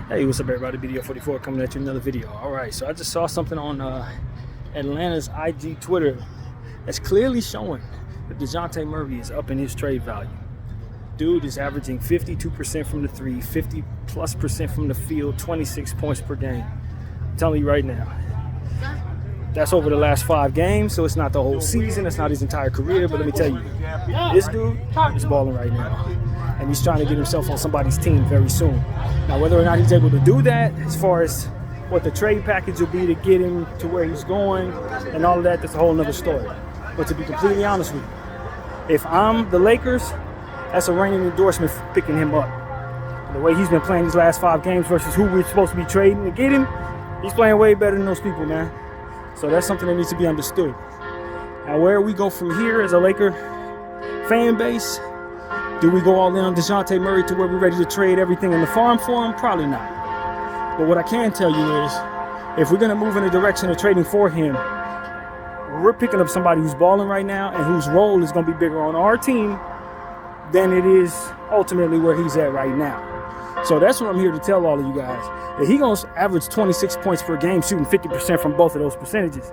Hey, what's up everybody, BDO44 coming at you another video. Alright, so I just saw something on Atlanta's IG Twitter that's clearly showing that DeJounte Murray is up in his trade value. Dude is averaging 52% from the three, 50+% from the field, 26 points per game. I'm telling you right now. That's over the last 5 games, so it's not the whole season, it's not his entire career, but let me tell you, this dude is balling right now. And he's trying to get himself on somebody's team very soon. Now, whether or not he's able to do that, as far as what the trade package will be to get him to where he's going and all of that, that's a whole nother story. But to be completely honest with you, if I'm the Lakers, that's a ringing endorsement for picking him up. The way he's been playing these last 5 games versus who we're supposed to be trading to get him, he's playing way better than those people, man. So that's something that needs to be understood. Now, where we go from here as a Laker fan base, do we go all in on DeJounte Murray to where we're ready to trade everything in the farm for him? Probably not. But what I can tell you is, if we're going to move in the direction of trading for him, we're picking up somebody who's balling right now and whose role is going to be bigger on our team than it is ultimately where he's at right now. So that's what I'm here to tell all of you guys. That he's going to average 26 points per game, shooting 50% from both of those percentages.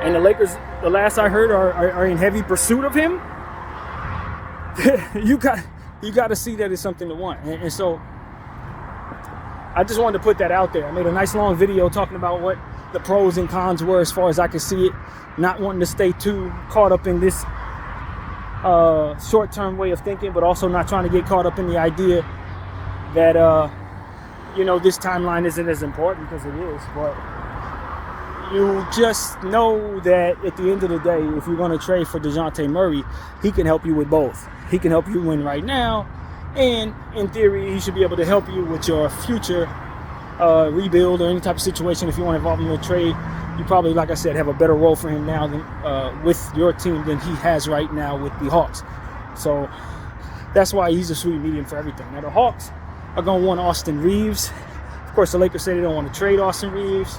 And the Lakers, the last I heard, are in heavy pursuit of him. you got to see that it's something to want. And so I just wanted to put that out there. I made a nice long video talking about what the pros and cons were as far as I could see it. Not wanting to stay too caught up in this short-term way of thinking, but also not trying to get caught up in the idea that, this timeline isn't as important, because it is. But you just know that at the end of the day, if you're going to trade for DeJounte Murray, he can help you with both. He can help you win right now, and in theory, he should be able to help you with your future rebuild or any type of situation. If you want to involve him in a trade, you probably, like I said, have a better role for him now than with your team than he has right now with the Hawks. So that's why he's a sweet medium for everything. Now, the Hawks are going to want Austin Reaves. Of course, the Lakers say they don't want to trade Austin Reaves.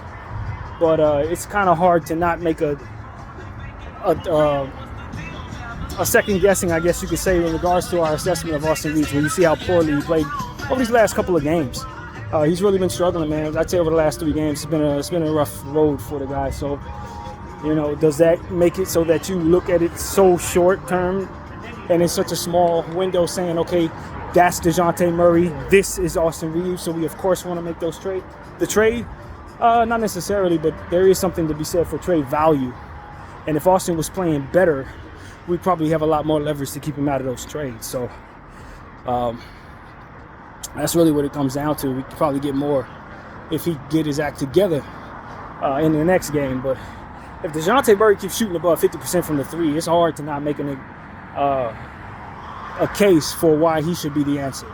But it's kind of hard to not make a second guessing, I guess you could say, in regards to our assessment of Austin Reaves when you see how poorly he played over these last couple of games. He's really been struggling, man. I'd say over the last 3 games, it's been a rough road for the guy. So, does that make it so that you look at it so short term and in such a small window, saying, okay, that's DeJounte Murray, this is Austin Reaves, so we of course want to make those trade? Not necessarily, but there is something to be said for trade value. And if Austin was playing better, we'd probably have a lot more leverage to keep him out of those trades. So that's really what it comes down to. We could probably get more if he get his act together in the next game. But if DeJounte Murray keeps shooting above 50% from the three, it's hard to not make a case for why he should be the answer.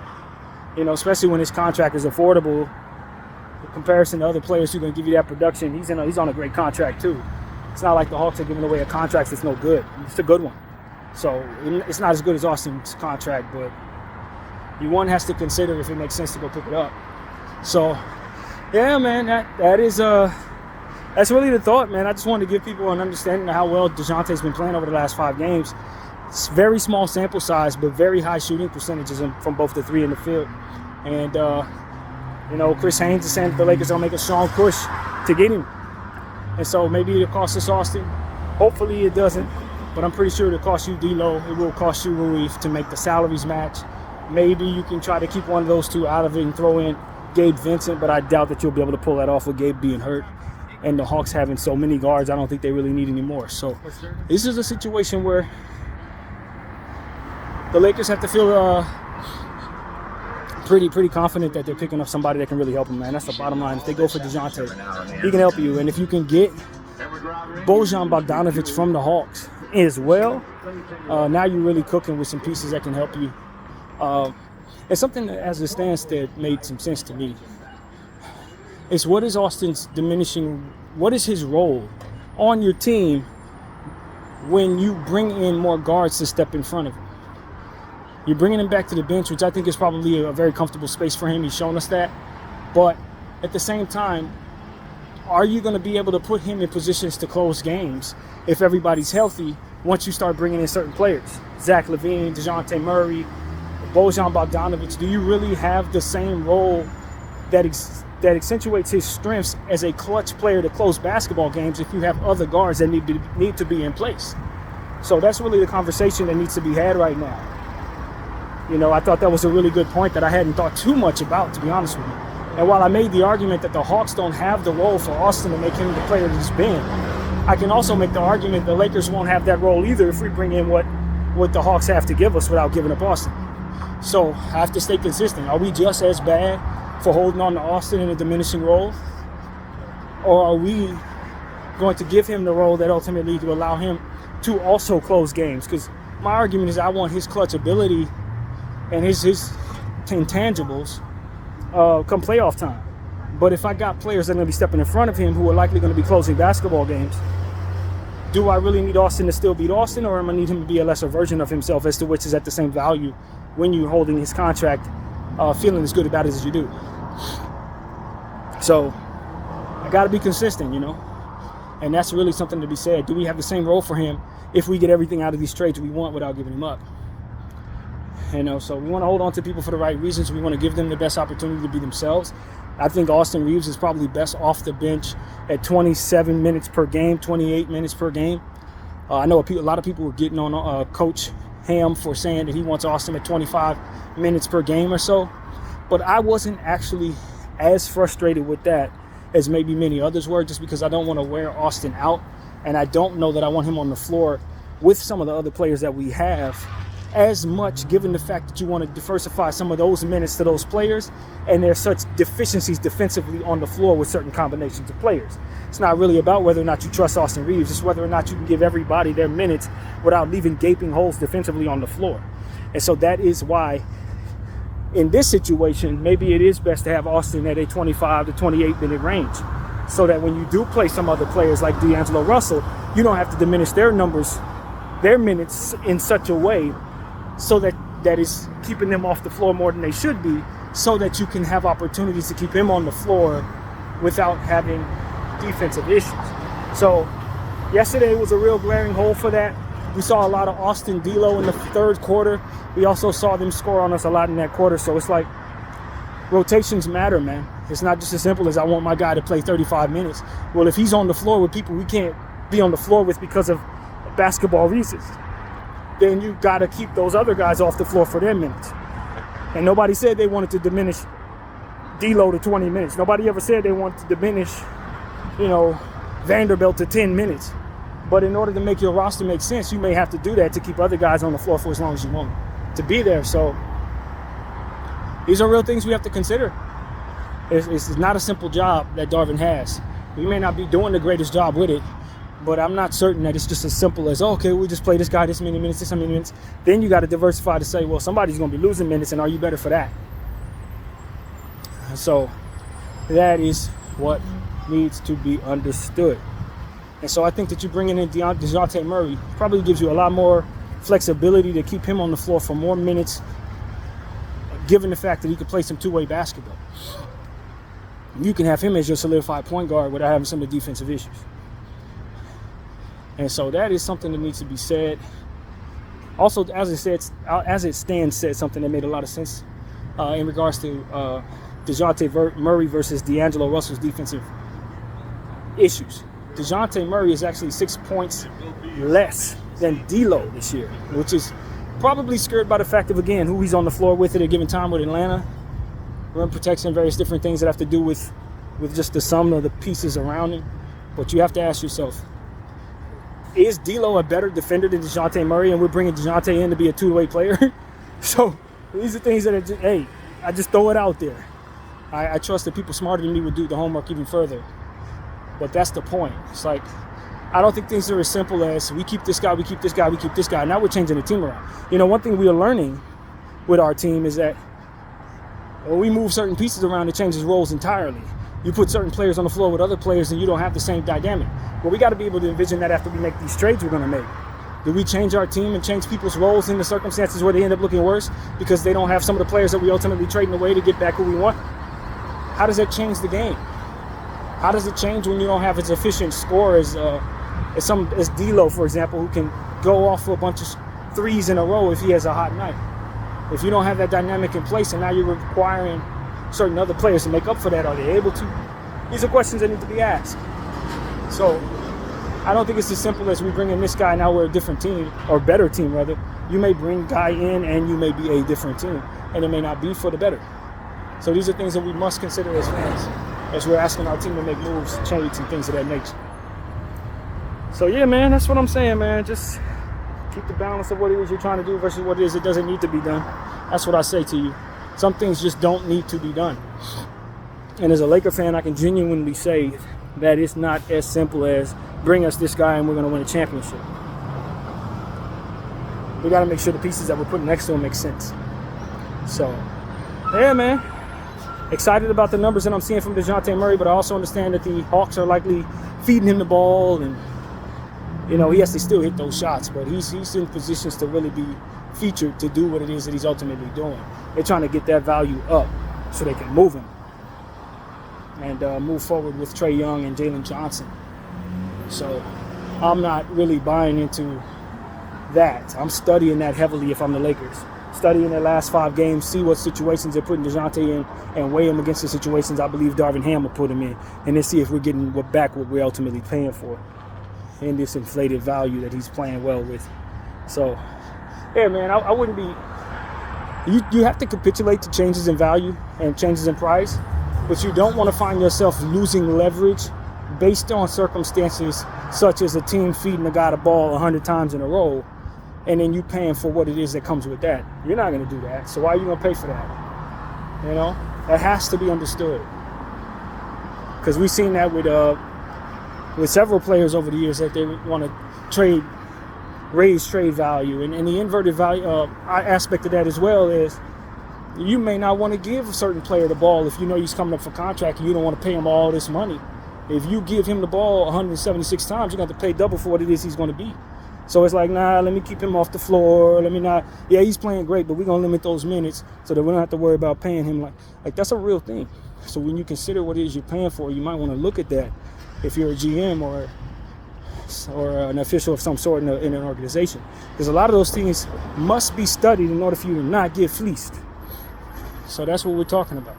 Especially when his contract is affordable in comparison to other players who can give you that production. He's on a great contract too. It's not like the Hawks are giving away a contract that's no good. It's a good one. So it's not as good as Austin's contract, but one has to consider if it makes sense to go pick it up. So yeah, man, that's really the thought, man. I just wanted to give people an understanding of how well DeJounte's been playing over the last 5 games. It's very small sample size, but very high shooting percentages from both the three and the field. And Chris Haynes is saying that the Lakers will make a strong push to get him. And so maybe it'll cost us Austin. Hopefully it doesn't. But I'm pretty sure it'll cost you D'Lo. It will cost you Rui to make the salaries match. Maybe you can try to keep one of those two out of it and throw in Gabe Vincent, but I doubt that you'll be able to pull that off with Gabe being hurt. And the Hawks having so many guards, I don't think they really need any more. So this is a situation where the Lakers have to feel pretty confident that they're picking up somebody that can really help them, man. That's the bottom line. If they go for DeJounte, he can help you. And if you can get Bojan Bogdanovic from the Hawks as well, now you're really cooking with some pieces that can help you. And something that, as it stands, that made some sense to me is, what is Austin's what is his role on your team when you bring in more guards to step in front of him? You're bringing him back to the bench, which I think is probably a very comfortable space for him. He's shown us that. But at the same time, are you going to be able to put him in positions to close games if everybody's healthy once you start bringing in certain players? Zach LaVine, DeJounte Murray, Bojan Bogdanovic, do you really have the same role that accentuates his strengths as a clutch player to close basketball games if you have other guards that need to be in place? So that's really the conversation that needs to be had right now. You know, I thought that was a really good point that I hadn't thought too much about, to be honest with you. And while I made the argument that the Hawks don't have the role for Austin to make him the player that he's been, I can also make the argument the Lakers won't have that role either if we bring in what the Hawks have to give us without giving up Austin. So I have to stay consistent. Are we just as bad for holding on to Austin in a diminishing role? Or are we going to give him the role that ultimately to allow him to also close games? Because my argument is I want his clutch ability and his intangibles come playoff time. But if I got players that are going to be stepping in front of him who are likely going to be closing basketball games, do I really need Austin to still beat Austin, or am I need him to be a lesser version of himself, as to which is at the same value when you're holding his contract, feeling as good about it as you do? So I got to be consistent, you know, and that's really something to be said. Do we have the same role for him if we get everything out of these trades we want without giving him up? You know, so we want to hold on to people for the right reasons. We want to give them the best opportunity to be themselves. I think Austin Reeves is probably best off the bench at 27 minutes per game, 28 minutes per game. I know a lot of people were getting on Coach Ham for saying that he wants Austin at 25 minutes per game or so. But I wasn't actually as frustrated with that as maybe many others were, just because I don't want to wear Austin out. And I don't know that I want him on the floor with some of the other players that we have as much, given the fact that you want to diversify some of those minutes to those players, and there's such deficiencies defensively on the floor with certain combinations of players. It's not really about whether or not you trust Austin Reeves, it's whether or not you can give everybody their minutes without leaving gaping holes defensively on the floor. And so that is why in this situation, maybe it is best to have Austin at a 25 to 28 minute range, so that when you do play some other players like D'Angelo Russell, you don't have to diminish their numbers, their minutes in such a way so that is keeping them off the floor more than they should be, so that you can have opportunities to keep him on the floor without having defensive issues. So yesterday was a real glaring hole for that. We saw a lot of Austin D'Lo in the third quarter. We also saw them score on us a lot in that quarter. So it's like rotations matter, man. It's not just as simple as I want my guy to play 35 minutes. Well, if he's on the floor with people we can't be on the floor with because of basketball reasons, then you got to keep those other guys off the floor for their minutes. And nobody said they wanted to diminish D'Lo to 20 minutes. Nobody ever said they wanted to diminish, you know, Vanderbilt to 10 minutes. But in order to make your roster make sense, you may have to do that to keep other guys on the floor for as long as you want to be there. So these are real things we have to consider. It's not a simple job that Darvin has. We may not be doing the greatest job with it, but I'm not certain that it's just as simple as, oh, okay, we just play this guy this many minutes, this many minutes. Then you got to diversify to say, well, somebody's going to be losing minutes, and are you better for that? So that is what needs to be understood. And so I think that you bringing in DeJounte Murray probably gives you a lot more flexibility to keep him on the floor for more minutes, given the fact that he can play some two-way basketball. You can have him as your solidified point guard without having some of the defensive issues. And so that is something that needs to be said. Also, as it stands, said something that made a lot of sense in regards to DeJounte Murray versus D'Angelo Russell's defensive issues. DeJounte Murray is actually 6 points less than D'Lo this year, which is probably scared by the fact of, again, who he's on the floor with at a given time with Atlanta, rim protection, various different things that have to do with just the sum of the pieces around him. But you have to ask yourself, is D'Lo a better defender than DeJounte Murray, and we're bringing DeJounte in to be a two-way player? So these are things that I just throw it out there. I trust that people smarter than me would do the homework even further. But that's the point. It's like, I don't think things are as simple as we keep this guy, we keep this guy, we keep this guy. Now we're changing the team around. You know, one thing we are learning with our team is that when we move certain pieces around, it changes roles entirely. You put certain players on the floor with other players and you don't have the same dynamic. Well, we got to be able to envision that after we make these trades we're going to make. Do we change our team and change people's roles in the circumstances where they end up looking worse because they don't have some of the players that we ultimately trading away to get back who we want? How does that change the game? How does it change when you don't have as efficient score as D'Lo, for example, who can go off for a bunch of threes in a row if he has a hot night? If you don't have that dynamic in place and now you're requiring certain other players to make up for that, are they able to? These are questions that need to be asked. So I don't think it's as simple as we bring in this guy, now we're a different team, or better team rather. You may bring guy in and you may be a different team, and it may not be for the better. So these are things that we must consider as fans, as we're asking our team to make moves, change, and things of that nature. So yeah, man, that's what I'm saying, man. Just keep the balance of what it is you're trying to do versus what it is that doesn't need to be done. That's what I say to you. Some things just don't need to be done. And as a Laker fan, I can genuinely say that it's not as simple as bring us this guy and we're going to win a championship. We got to make sure the pieces that we're putting next to him make sense. So, yeah, man. Excited about the numbers that I'm seeing from DeJounte Murray, but I also understand that the Hawks are likely feeding him the ball, and you know, he has to still hit those shots, but he's in positions to really be featured to do what it is that he's ultimately doing. They're trying to get that value up so they can move him and move forward with Trae Young and Jalen Johnson. So I'm not really buying into that. I'm studying that heavily if I'm the Lakers. Studying their last 5 games, see what situations they're putting DeJounte in, and weigh him against the situations I believe Darvin Ham will put him in, and then see if we're getting back what we're ultimately paying for in this inflated value that he's playing well with. So, yeah, man, I wouldn't be... You have to capitulate to changes in value and changes in price, but you don't want to find yourself losing leverage based on circumstances such as a team feeding a guy the ball 100 times in a row, and then you paying for what it is that comes with that. You're not going to do that. So why are you going to pay for that? You know, that has to be understood. Because we've seen that with several players over the years that they want to raise trade value. And the inverted value aspect of that as well is you may not want to give a certain player the ball if you know he's coming up for contract and you don't want to pay him all this money. If you give him the ball 176 times, you're going to have to pay double for what it is he's going to be. So it's like, nah, let me keep him off the floor. Let me not. Yeah, he's playing great, but we're going to limit those minutes so that we don't have to worry about paying him. Like that's a real thing. So when you consider what it is you're paying for, you might want to look at that if you're a GM or an official of some sort in an organization. Because a lot of those things must be studied in order for you to not get fleeced. So that's what we're talking about.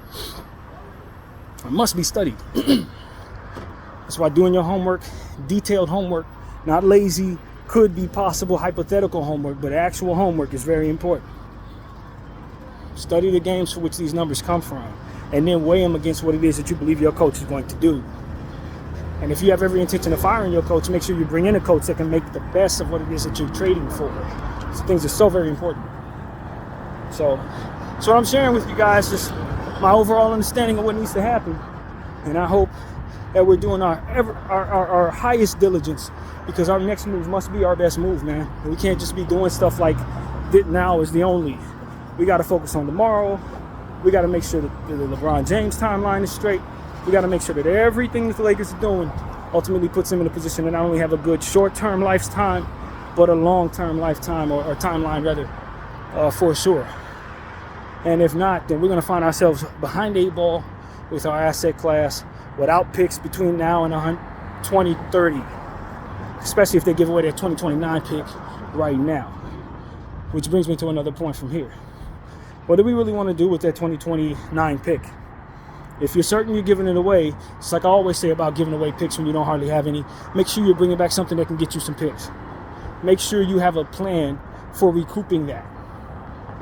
It must be studied. That's why doing your homework, detailed homework, not lazy, could be possible hypothetical homework, but actual homework is very important. Study the games for which these numbers come from, and then weigh them against what it is that you believe your coach is going to do. And if you have every intention of firing your coach, make sure you bring in a coach that can make the best of what it is that you're trading for. So things are so very important. So what I'm sharing with you guys, just my overall understanding of what needs to happen. And I hope that we're doing our highest diligence, because our next move must be our best move, man. And we can't just be doing stuff like that now is the only. We got to focus on tomorrow. We got to make sure that the LeBron James timeline is straight. We got to make sure that everything that the Lakers are doing ultimately puts them in a position to not only have a good short-term lifetime, but a long-term lifetime or timeline rather, for sure. And if not, then we're going to find ourselves behind 8 ball with our asset class, without picks between now and 2030, especially if they give away their 2029 pick right now. Which brings me to another point from here. What do we really want to do with that 2029 pick? If you're certain you're giving it away, it's like I always say about giving away picks when you don't hardly have any, make sure you're bringing back something that can get you some picks. Make sure you have a plan for recouping that.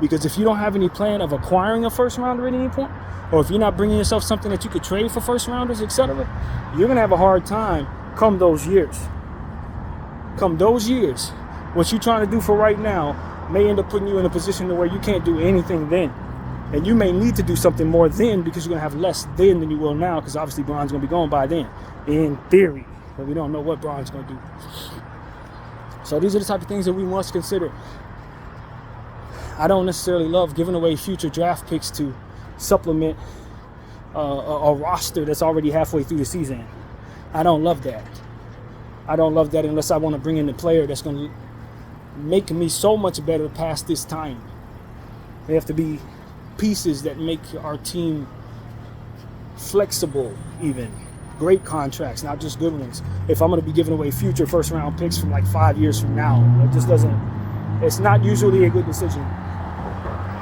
Because if you don't have any plan of acquiring a first rounder at any point, or if you're not bringing yourself something that you could trade for first rounders, etc., you're going to have a hard time come those years. Come those years, what you're trying to do for right now may end up putting you in a position to where you can't do anything then. And you may need to do something more then, because you're going to have less then than you will now, because obviously Bron's going to be going by then, in theory. But we don't know what Bron's going to do. So these are the type of things that we must consider. I don't necessarily love giving away future draft picks to supplement a roster that's already halfway through the season. I don't love that. I don't love that unless I want to bring in a player that's going to make me so much better past this time. They have to be pieces that make our team flexible, even. Great contracts, not just good ones. If I'm going to be giving away future first round picks from like 5 years from now, it just doesn't, it's not usually a good decision.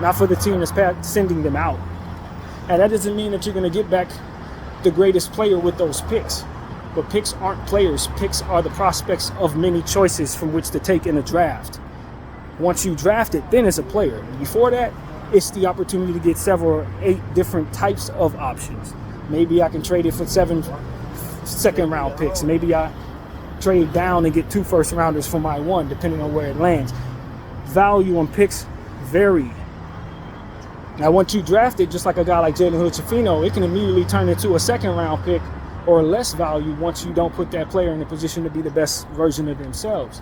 not for the team that's sending them out. And that doesn't mean that you're going to get back the greatest player with those picks. But picks aren't players. Picks are the prospects of many choices from which to take in a draft. Once you draft it, then it's a player. Before that, it's the opportunity to get 7 or 8 different types of options. Maybe I can trade it for 7 second-round picks. Maybe I trade down and get 2 first-rounders for my 1, depending on where it lands. Value on picks vary. Now, once you draft it, just like a guy like Jalen Hood-Schifino, it can immediately turn into a second-round pick or less value once you don't put that player in a position to be the best version of themselves.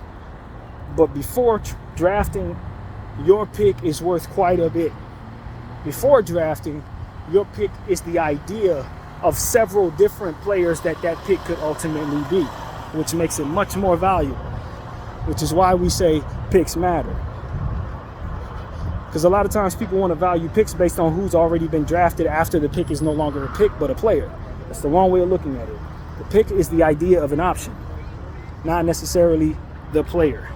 But before drafting, your pick is worth quite a bit. Before drafting, your pick is the idea of several different players that pick could ultimately be, which makes it much more valuable, which is why we say picks matter. Because a lot of times people want to value picks based on who's already been drafted after the pick is no longer a pick but a player. That's the wrong way of looking at it. The pick is the idea of an option, not necessarily the player.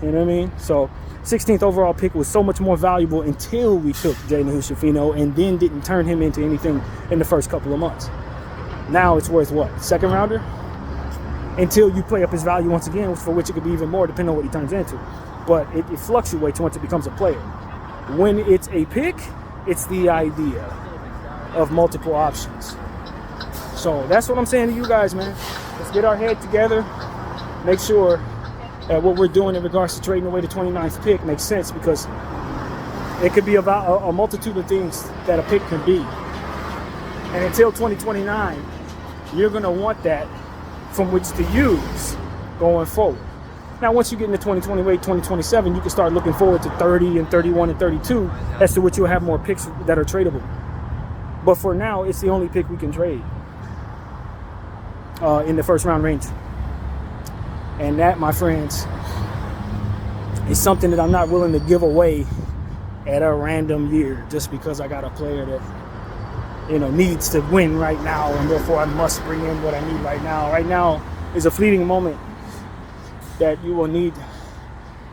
You know what I mean? So 16th overall pick was so much more valuable until we took Jalen Hood-Schifino and then didn't turn him into anything in the first couple of months. Now it's worth what? Second rounder? Until you play up his value once again, for which it could be even more depending on what he turns into. But it fluctuates once it becomes a player. When it's a pick, it's the idea of multiple options. So that's what I'm saying to you guys, man. Let's get our head together. Make sure that what we're doing in regards to trading away the 29th pick makes sense, because it could be about a multitude of things that a pick can be. And until 2029, you're going to want that from which to use going forward. Now, once you get into 2028, 2027, you can start looking forward to 30 and 31 and 32, as to which you'll have more picks that are tradable. But for now, it's the only pick we can trade in the first round range. And that, my friends, is something that I'm not willing to give away at a random year just because I got a player that, needs to win right now, and therefore I must bring in what I need right now. Right now is a fleeting moment that you will need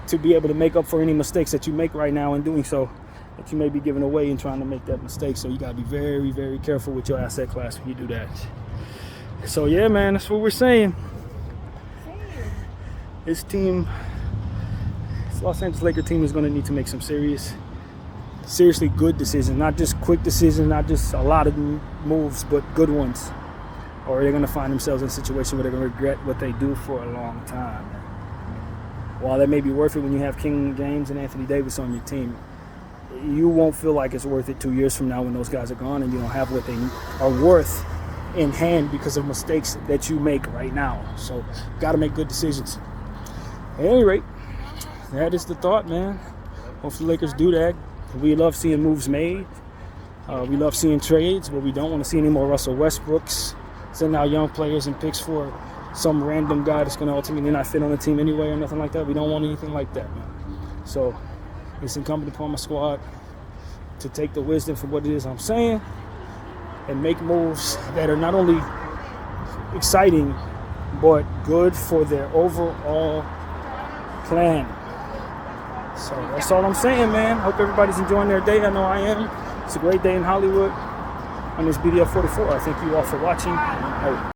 to be able to make up for any mistakes that you make right now in doing so, that you may be giving away in trying to make that mistake. So you got to be very, very careful with your asset class when you do that. So yeah, man, that's what we're saying. This Los Angeles Lakers team is going to need to make some seriously good decisions, not just quick decisions, not just a lot of moves, but good ones. Or they're going to find themselves in a situation where they're going to regret what they do for a long time. While that may be worth it when you have King James and Anthony Davis on your team, you won't feel like it's worth it 2 years from now when those guys are gone and you don't have what they are worth in hand because of mistakes that you make right now. So, got to make good decisions. At any rate, that is the thought, man. Hopefully the Lakers do that. We love seeing moves made. We love seeing trades, but we don't want to see any more Russell Westbrooks send out young players and picks for some random guy that's going to ultimately not fit on the team anyway or nothing like that. We don't want anything like that, man. So it's incumbent upon my squad to take the wisdom for what it is I'm saying and make moves that are not only exciting but good for their overall plan. So that's all I'm saying, man. Hope everybody's enjoying their day. I know I am. It's a great day in Hollywood on this BDF 44. I thank you all for watching.